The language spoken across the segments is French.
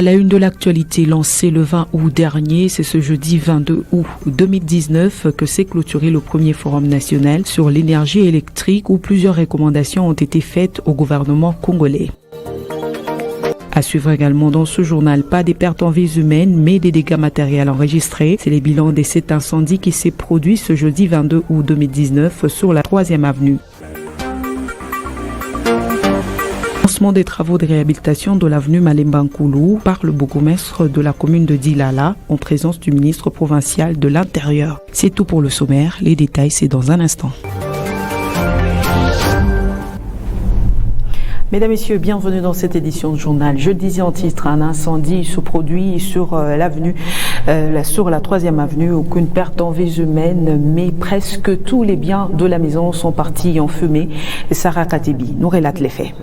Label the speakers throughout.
Speaker 1: À la une de l'actualité lancée le 20 août dernier, c'est ce jeudi 22 août 2019 que s'est clôturé le premier forum national sur l'énergie électrique où plusieurs recommandations ont été faites au gouvernement congolais. À suivre également dans ce journal, pas des pertes en vies humaines, mais des dégâts matériels enregistrés. C'est les bilans de cet incendie qui s'est produit ce jeudi 22 août 2019 sur la 3e avenue. Lancement des travaux de réhabilitation de l'avenue Malemba Nkulu par le bourgmestre de la commune de Dilala en présence du ministre provincial de l'Intérieur. C'est tout pour le sommaire. Les détails, c'est dans un instant. Mesdames, Messieurs, bienvenue dans cette édition de journal. Je le disais en titre, un incendie se produit sur l'avenue, sur la 3e avenue. Aucune perte en vies humaines, mais presque tous les biens de la maison sont partis en fumée. Sarah Katibi nous relate les faits.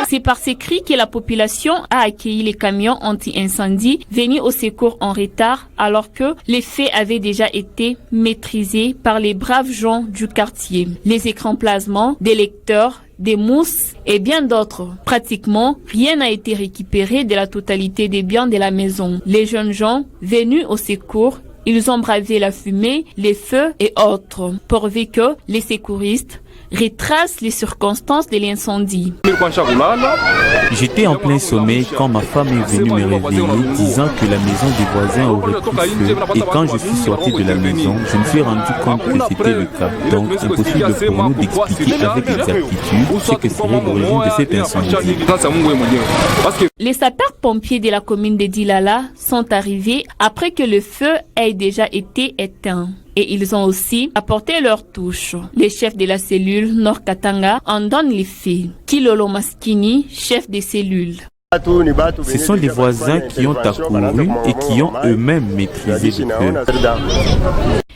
Speaker 2: C'est par ces cris que la population a accueilli les camions anti-incendie venus au secours en retard alors que les faits avaient déjà été maîtrisés par les braves gens du quartier. Les écrans plasmants, des lecteurs, des mousses et bien d'autres. Pratiquement, rien n'a été récupéré de la totalité des biens de la maison. Les jeunes gens venus au secours, ils ont bravé la fumée, les feux et autres, pourvu que les secouristes retrace les circonstances de l'incendie.
Speaker 3: J'étais en plein sommeil quand ma femme est venue me réveiller disant que la maison des voisins aurait pris feu et quand je suis sorti de la maison, je me suis rendu compte que c'était le cas. Donc impossible pour nous d'expliquer avec exactitude ce que serait l'origine de cet incendie.
Speaker 2: Les sapeurs-pompiers de la commune de Dilala sont arrivés après que le feu ait déjà été éteint. Et ils ont aussi apporté leur touche. Les chefs de la cellule Nord Katanga en donnent les faits. Kilolo Maskini, chef des cellules.
Speaker 3: Ce sont les voisins qui ont accouru et qui ont eux-mêmes maîtrisé le feu.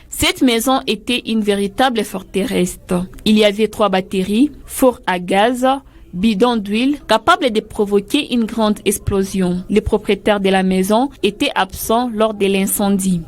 Speaker 2: Cette maison était une véritable forteresse. Il y avait 3 batteries, four à gaz, bidon d'huile capable de provoquer une grande explosion. Les propriétaires de la maison étaient absents lors de l'incendie.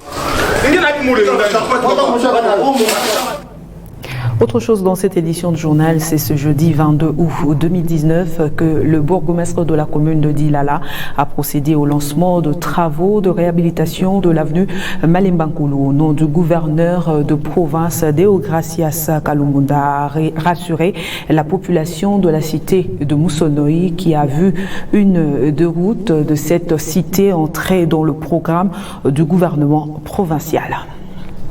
Speaker 1: Autre chose dans cette édition de journal, c'est ce jeudi 22 août 2019 que le bourgmestre de la commune de Dilala a procédé au lancement de travaux de réhabilitation de l'avenue Malemba Nkulu au nom du gouverneur de province Deogracias Kalumunda a rassuré la population de la cité de Moussonoï qui a vu une route de cette cité entrer dans le programme du gouvernement provincial.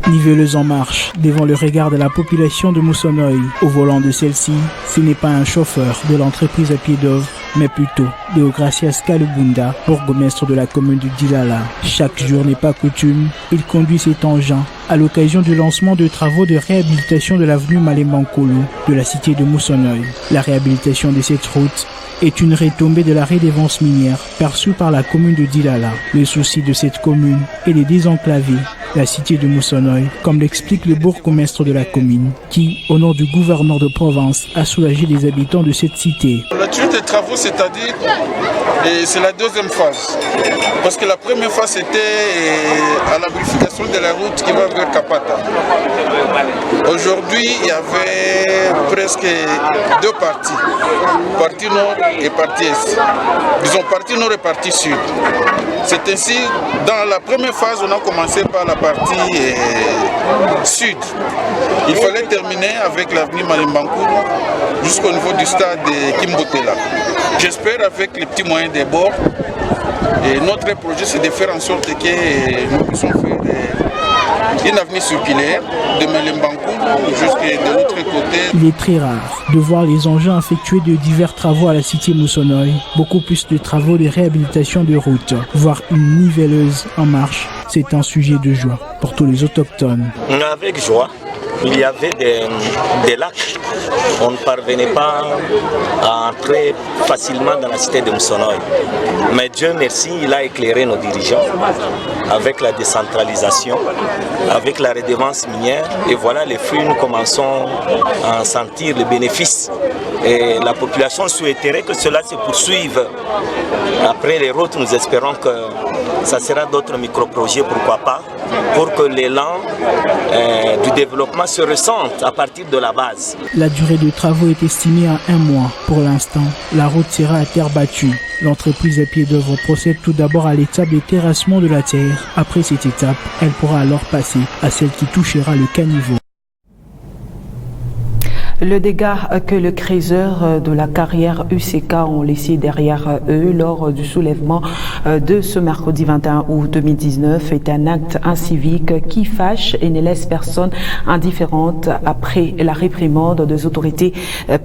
Speaker 4: Niveleuse en marche, devant le regard de la population de Moussonoï. Au volant de celle-ci, ce n'est pas un chauffeur de l'entreprise à pied d'œuvre, mais plutôt Deogracias Kalubunda, bourgmestre de la commune de Dilala. Chaque jour n'est pas coutume, il conduit cet engin à l'occasion du lancement de travaux de réhabilitation de l'avenue Malemba Nkulu de la cité de Moussonoï. La réhabilitation de cette route est une retombée de la redevance minière perçue par la commune de Dilala. Le souci de cette commune est de désenclaver la cité de Moussonoï, comme l'explique le bourgmestre de la commune, qui, au nom du gouverneur de province, a soulagé les habitants de cette cité.
Speaker 5: La durée des travaux, c'est-à-dire, c'est la 2e phase. Parce que la première phase, c'était à la vérification de la route qui va vers Kapata. Aujourd'hui, il y avait presque 2 parties. Partie nord et partie est. Disons partie nord et partie sud. C'est ainsi, dans la première phase, on a commencé par la partie sud. Il fallait terminer avec l'avenue Malemba Nkulu jusqu'au niveau du stade de Kimbotela. J'espère avec les petits moyens des bords. Et notre projet, c'est de faire en sorte que nous puissions faire une avenue circulaire de Malemba Nkulu jusqu'à de l'autre côté.
Speaker 4: Il est très rare de voir les engins effectuer de divers travaux à la cité Moussonoï, beaucoup plus de travaux de réhabilitation de routes, voire une niveleuse en marche. C'est un sujet de joie pour tous les autochtones.
Speaker 6: Avec joie. Il y avait des lacs. On ne parvenait pas à entrer facilement dans la cité de Moussonoï. Mais Dieu merci, il a éclairé nos dirigeants avec la décentralisation, avec la redevance minière. Et voilà les fruits, nous commençons à en sentir les bénéfices Et la population souhaiterait que cela se poursuive. Après les routes, nous espérons que ça sera d'autres micro-projets, pourquoi pas, pour que l'élan du développement se ressente à partir de la base.
Speaker 4: La durée de travaux est estimée à 1 mois. Pour l'instant, la route sera à terre battue. L'entreprise à pied d'œuvre procède tout d'abord à l'étape de terrassement de la terre. Après cette étape, elle pourra alors passer à celle qui touchera le caniveau.
Speaker 1: Le dégât que les creuseurs de la carrière UCK ont laissé derrière eux lors du soulèvement de ce mercredi 21 août 2019 est un acte incivique qui fâche et ne laisse personne indifférente après la réprimande des autorités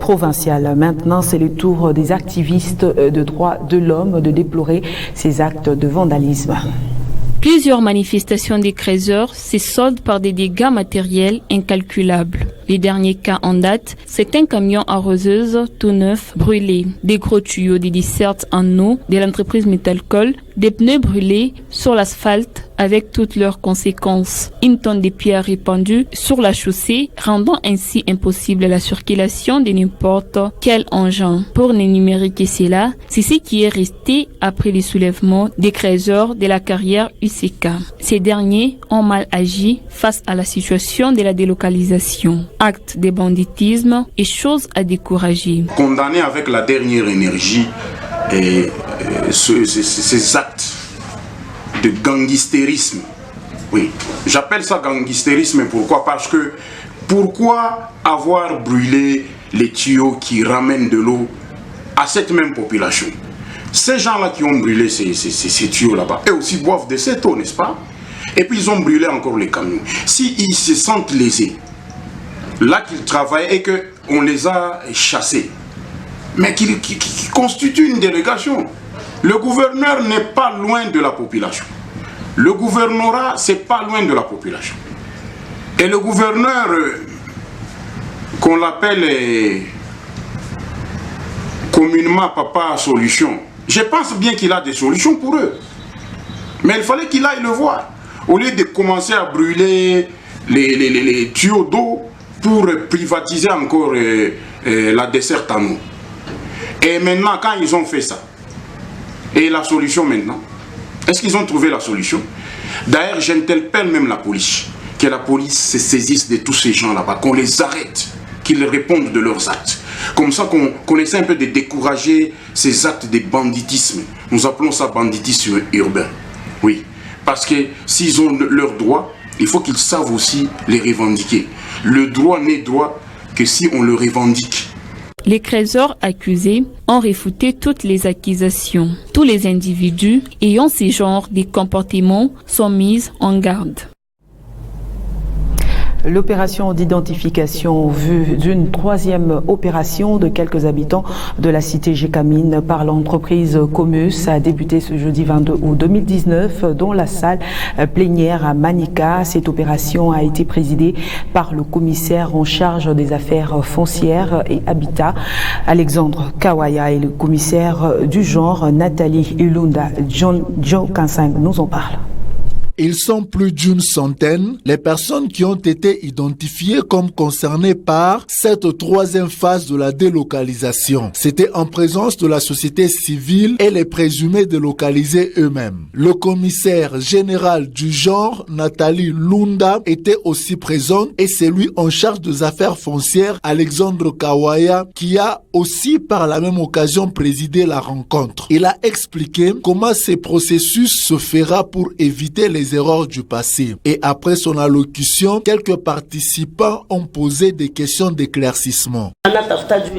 Speaker 1: provinciales. Maintenant, c'est le tour des activistes de droits de l'homme de déplorer ces actes de vandalisme.
Speaker 2: Plusieurs manifestations des creuseurs se soldent par des dégâts matériels incalculables. Les derniers cas en date, c'est un camion arroseuse tout neuf brûlé, des gros tuyaux de desserte en eau de l'entreprise Métalcol, des pneus brûlés sur l'asphalte avec toutes leurs conséquences, une tonne de pierres répandues sur la chaussée, rendant ainsi impossible la circulation de n'importe quel engin. Pour n'énumérer que cela, c'est ce qui est resté après les soulèvements des creuseurs de la carrière UCK. Ces derniers ont mal agi face à la situation de la délocalisation. Acte de banditisme et chose à décourager.
Speaker 7: Condamner avec la dernière énergie ces actes de gangstérisme. Oui, j'appelle ça gangstérisme. Pourquoi? Parce que pourquoi avoir brûlé les tuyaux qui ramènent de l'eau à cette même population? Ces gens-là qui ont brûlé ces tuyaux là-bas, eux aussi boivent de cette eau, n'est-ce pas? Et puis ils ont brûlé encore les camions. S'ils se sentent lésés, là qu'ils travaillent et qu'on les a chassés, mais qui constituent une délégation. Le gouverneur n'est pas loin de la population. Le gouvernorat, c'est pas loin de la population. Et le gouverneur, qu'on l'appelle communément Papa Solution, je pense bien qu'il a des solutions pour eux. Mais il fallait qu'il aille le voir. Au lieu de commencer à brûler les tuyaux d'eau pour privatiser encore la desserte en eau. Et maintenant, quand ils ont fait ça, et la solution maintenant, est-ce qu'ils ont trouvé la solution? D'ailleurs, j'interpelle même la police, que la police se saisisse de tous ces gens là-bas, qu'on les arrête, qu'ils répondent de leurs actes. Comme ça qu'on essaie un peu de décourager ces actes de banditisme. Nous appelons ça banditisme urbain. Oui, parce que s'ils ont leurs droits, il faut qu'ils savent aussi les revendiquer. Le droit n'est droit que si on le revendique.
Speaker 2: Les creuseurs accusés ont réfuté toutes les accusations. Tous les individus ayant ce genre de comportements sont mis en garde.
Speaker 1: L'opération d'identification vue d'une troisième opération de quelques habitants de la cité Gécamine par l'entreprise Comus a débuté ce jeudi 22 août 2019 dans la salle plénière à Manika. Cette opération a été présidée par le commissaire en charge des affaires foncières et habitat, Alexandre Kawaya, et le commissaire du genre, Nathalie Ulunda. Joe Kansang nous en parle.
Speaker 8: Ils sont plus d'une centaine, les personnes qui ont été identifiées comme concernées par cette troisième phase de la délocalisation. C'était en présence de la société civile et les présumés délocalisés eux-mêmes. Le commissaire général du genre, Nathalie Lunda, était aussi présente et c'est lui en charge des affaires foncières, Alexandre Kawaya, qui a aussi par la même occasion présidé la rencontre. Il a expliqué comment ce processus se fera pour éviter les erreurs du passé. Et après son allocution, quelques participants ont posé des questions d'éclaircissement.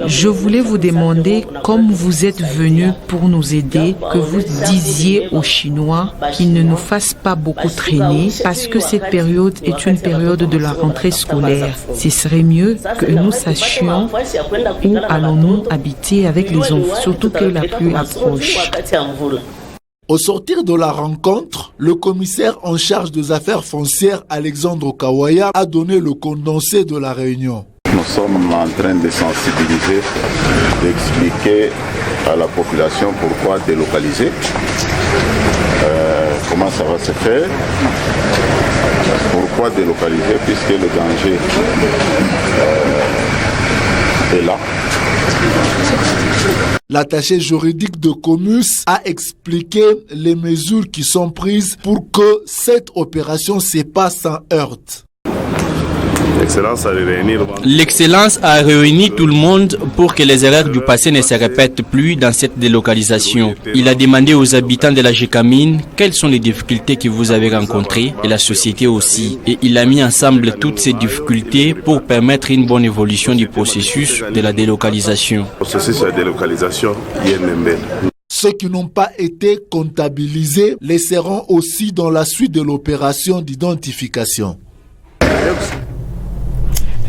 Speaker 9: Je voulais vous demander, comme vous êtes venus pour nous aider, que vous disiez aux Chinois qu'ils ne nous fassent pas beaucoup traîner parce que cette période est une période de la rentrée scolaire. Ce serait mieux que nous sachions où allons-nous habiter avec les enfants, surtout que la pluie approche.
Speaker 8: Au sortir de la rencontre, le commissaire en charge des affaires foncières, Alexandre Kawaya, a donné le condensé de la réunion.
Speaker 10: Nous sommes en train de sensibiliser, d'expliquer à la population pourquoi délocaliser, comment ça va se faire, pourquoi délocaliser, puisque le danger est là.
Speaker 8: L'attaché juridique de Comus a expliqué les mesures qui sont prises pour que cette opération se passe sans heurte.
Speaker 11: L'excellence a réuni tout le monde pour que les erreurs du passé ne se répètent plus dans cette délocalisation. Il a demandé aux habitants de la Gécamine quelles sont les difficultés que vous avez rencontrées et la société aussi. Et il a mis ensemble toutes ces difficultés pour permettre une bonne évolution du processus de la délocalisation.
Speaker 8: Ceux qui n'ont pas été comptabilisés les seront aussi dans la suite de l'opération d'identification.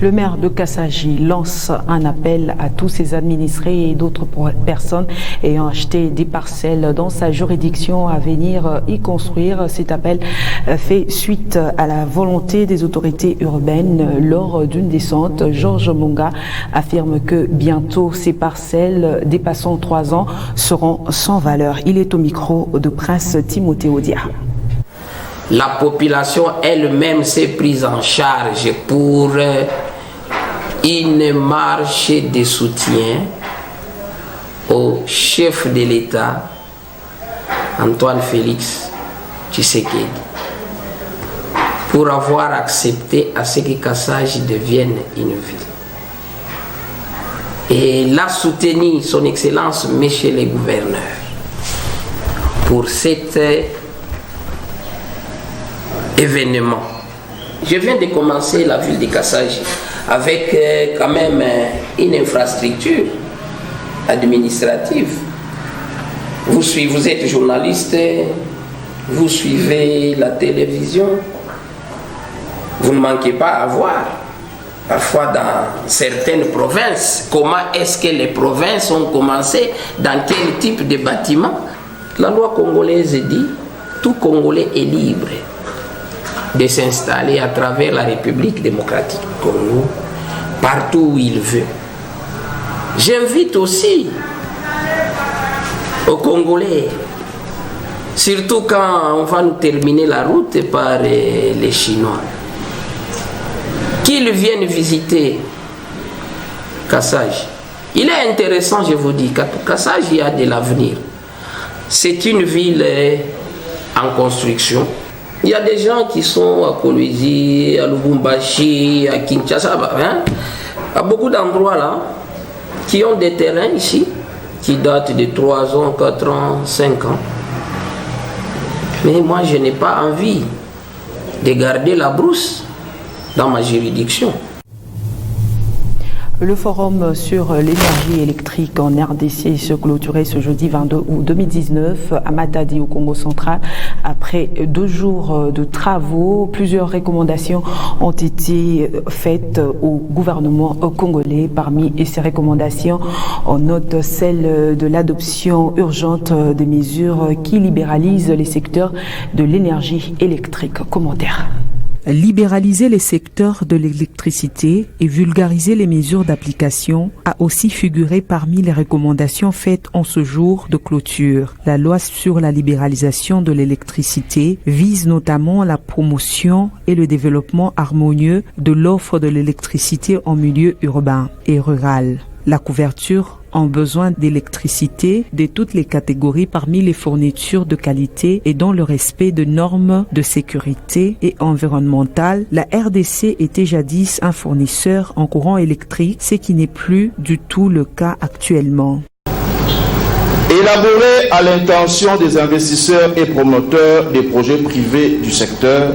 Speaker 1: Le maire de Kassaji lance un appel à tous ses administrés et d'autres personnes ayant acheté des parcelles dans sa juridiction à venir y construire. Cet appel fait suite à la volonté des autorités urbaines lors d'une descente. Georges Monga affirme que bientôt ces parcelles dépassant 3 ans seront sans valeur. Il est au micro de Prince Timothée Odia.
Speaker 12: La population elle-même s'est prise en charge pour une marche de soutien au chef de l'État, Antoine Félix Tshisekedi, pour avoir accepté à ce que Kassaji devienne une ville. Et l'a soutenu son Excellence, Monsieur le Gouverneur, pour cet événement. Je viens de commencer la ville de Kassaji avec quand même une infrastructure administrative. Vous êtes journaliste, vous suivez la télévision, vous ne manquez pas à voir, parfois dans certaines provinces, comment est-ce que les provinces ont commencé, dans quel type de bâtiment. La loi congolaise dit tout Congolais est libre de s'installer à travers la République démocratique du Congo, partout où il veut. J'invite aussi aux Congolais, surtout quand on va nous terminer la route par les Chinois, qu'ils viennent visiter Kassaji. Il est intéressant, je vous dis, Kassaji a de l'avenir. C'est une ville en construction. Il y a des gens qui sont à Kolwezi, à Lubumbashi, à Kinshasa, à beaucoup d'endroits là, qui ont des terrains ici, qui datent de 3 ans, 4 ans, 5 ans. Mais moi, je n'ai pas envie de garder la brousse dans ma juridiction.
Speaker 1: Le forum sur l'énergie électrique en RDC se clôturait ce jeudi 22 août 2019 à Matadi au Congo central. Après 2 jours de travaux, plusieurs recommandations ont été faites au gouvernement congolais. Parmi ces recommandations, on note celle de l'adoption urgente des mesures qui libéralisent les secteurs de l'énergie électrique. Commentaire.
Speaker 9: Libéraliser les secteurs de l'électricité et vulgariser les mesures d'application a aussi figuré parmi les recommandations faites en ce jour de clôture. La loi sur la libéralisation de l'électricité vise notamment la promotion et le développement harmonieux de l'offre de l'électricité en milieu urbain et rural. La couverture en besoin d'électricité de toutes les catégories parmi les fournitures de qualité et dans le respect de normes de sécurité et environnementales. La RDC était jadis un fournisseur en courant électrique, ce qui n'est plus du tout le cas actuellement.
Speaker 13: Élaborer à l'intention des investisseurs et promoteurs des projets privés du secteur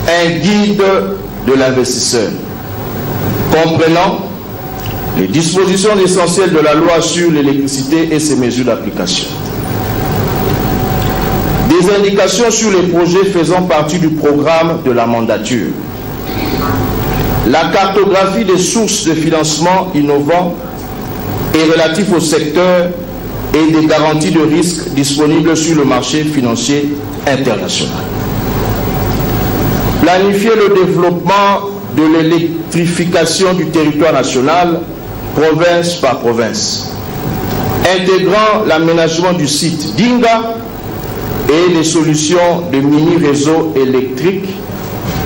Speaker 13: un guide de l'investisseur comprenant les dispositions essentielles de la loi sur l'électricité et ses mesures d'application. Des indications sur les projets faisant partie du programme de la mandature. La cartographie des sources de financement innovants et relatifs au secteur et des garanties de risque disponibles sur le marché financier international. Planifier le développement de l'électrification du territoire national province par province, intégrant l'aménagement du site d'Inga et les solutions de mini-réseaux électriques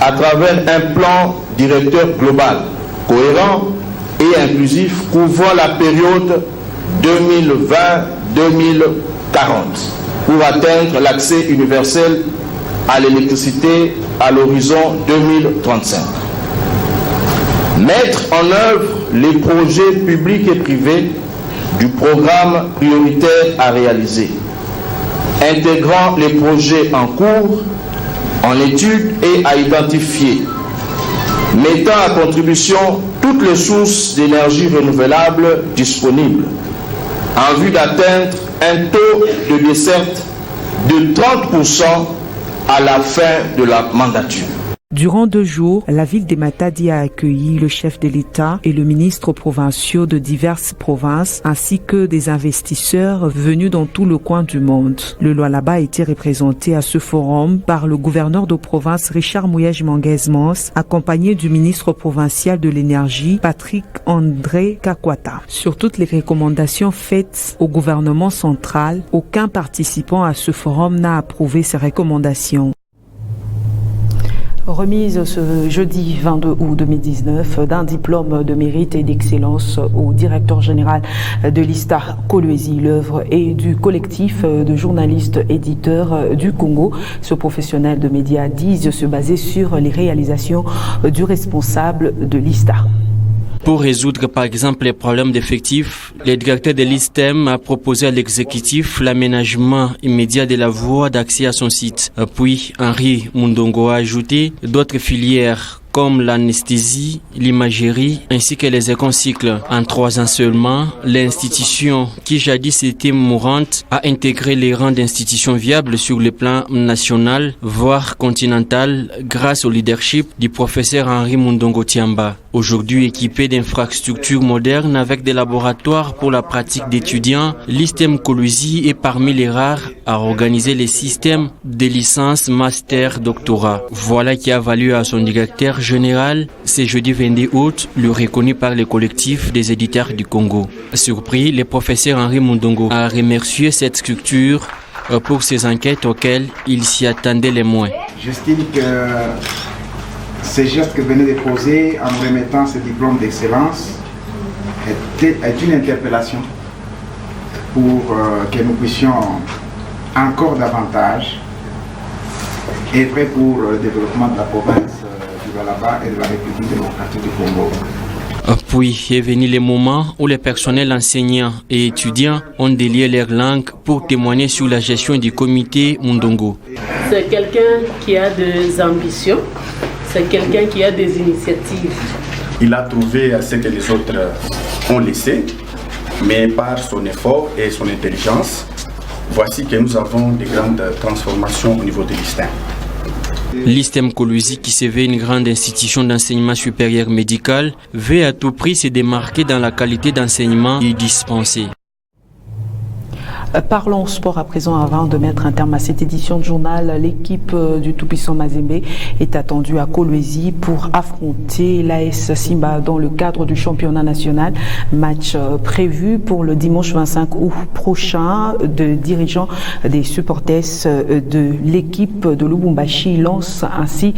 Speaker 13: à travers un plan directeur global, cohérent et inclusif couvrant la période 2020-2040 pour atteindre l'accès universel à l'électricité à l'horizon 2035. Mettre en œuvre les projets publics et privés du programme prioritaire à réaliser, intégrant les projets en cours, en étude et à identifier, mettant à contribution toutes les sources d'énergie renouvelable disponibles, en vue d'atteindre un taux de desserte de 30% à la fin de la mandature.
Speaker 1: Durant 2 jours, la ville de Matadi a accueilli le chef de l'État et le ministre provinciaux de diverses provinces, ainsi que des investisseurs venus dans tout le coin du monde. Le Lualaba a été représenté à ce forum par le gouverneur de province Richard Mouyej-Manguez-Mons, accompagné du ministre provincial de l'énergie Patrick André Kakwata. Sur toutes les recommandations faites au gouvernement central, aucun participant à ce forum n'a approuvé ces recommandations. Remise ce jeudi 22 août 2019 d'un diplôme de mérite et d'excellence au directeur général de l'ISTA Kolwezi. L'œuvre est du collectif de journalistes éditeurs du Congo. Ce professionnel de médias disent se baser sur les réalisations du responsable de l'ISTA.
Speaker 11: Pour résoudre par exemple les problèmes d'effectifs, le directeur de l'ISTEM a proposé à l'exécutif l'aménagement immédiat de la voie d'accès à son site. Puis Henri Mundongo a ajouté d'autres filières comme l'anesthésie, l'imagerie ainsi que les écocycles. En 3 ans seulement, l'institution qui jadis était mourante a intégré les rangs d'institutions viables sur le plan national, voire continental, grâce au leadership du professeur Henri Mundongo Tiamba. Aujourd'hui équipé d'infrastructures modernes avec des laboratoires pour la pratique d'étudiants, l'ISTEM Kolwezi est parmi les rares à organiser les systèmes de licence, master, doctorat. Voilà qui a valu à son directeur général, ce jeudi 22 août, le reconnu par le collectif des éditeurs du Congo. Surpris, le professeur Henri Mundongo a remercié cette structure pour ses enquêtes auxquelles il s'y attendait les moins.
Speaker 14: J'estime que ces gestes que venez de poser en nous remettant ce diplôme d'excellence est une interpellation pour que nous puissions encore davantage œuvrer pour le développement de la province du Lualaba et de la République démocratique du Congo.
Speaker 11: Puis est venu le moment où les personnels enseignants et étudiants ont délié leur langue pour témoigner sur la gestion du comité Mundongo.
Speaker 15: C'est quelqu'un qui a des ambitions, c'est quelqu'un qui a des initiatives.
Speaker 16: Il a trouvé ce que les autres ont laissé, mais par son effort et son intelligence, voici que nous avons de grandes transformations au niveau de l'ISTEM.
Speaker 11: L'ISTEM Kolwezi, qui se veut une grande institution d'enseignement supérieur médical, veut à tout prix se démarquer dans la qualité d'enseignement y dispensé.
Speaker 1: Parlons sport à présent avant de mettre un terme à cette édition de journal. L'équipe du tout-puissant Mazembe est attendue à Kolwezi pour affronter l'AS Simba dans le cadre du championnat national. Match prévu pour le dimanche 25 août prochain. De dirigeants des supporters de l'équipe de Lubumbashi lancent ainsi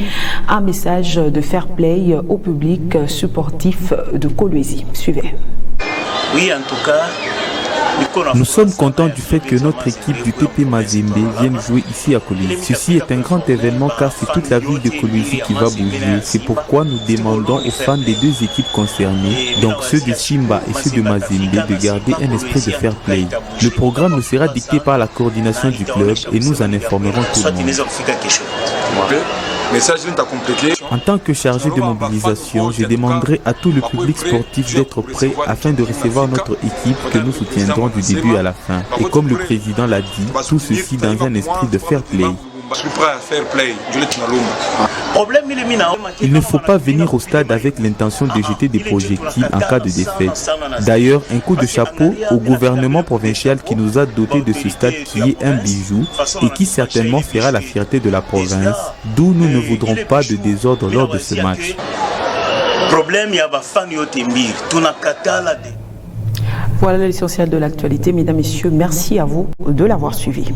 Speaker 1: un message de fair play au public sportif de Kolwezi. Suivez.
Speaker 6: Oui, en tout cas,
Speaker 3: nous sommes contents du fait que notre équipe du TP Mazembe vienne jouer ici à Kolwezi. Ceci est un grand événement car c'est toute la ville de Kolwezi qui va bouger. C'est pourquoi nous demandons aux fans des 2 équipes concernées, donc ceux de Simba et ceux de Mazembe, de garder un esprit de fair play. Le programme nous sera dicté par la coordination du club et nous en informerons tout le monde. En tant que chargé de mobilisation, je demanderai à tout le public sportif d'être prêt afin de recevoir notre équipe que nous soutiendrons du début à la fin. Et comme le président l'a dit, tout ceci dans un esprit de fair play.
Speaker 17: Je suis prêt à faire play.
Speaker 3: Il ne faut pas venir au stade avec l'intention de jeter des projectiles en cas de défaite. D'ailleurs, un coup de chapeau au gouvernement provincial qui nous a dotés de ce stade qui est un bijou et qui certainement fera la fierté de la province, d'où nous ne voudrons pas de désordre lors de ce match.
Speaker 1: Voilà l'essentiel de l'actualité. Mesdames, Messieurs, merci à vous de l'avoir suivi.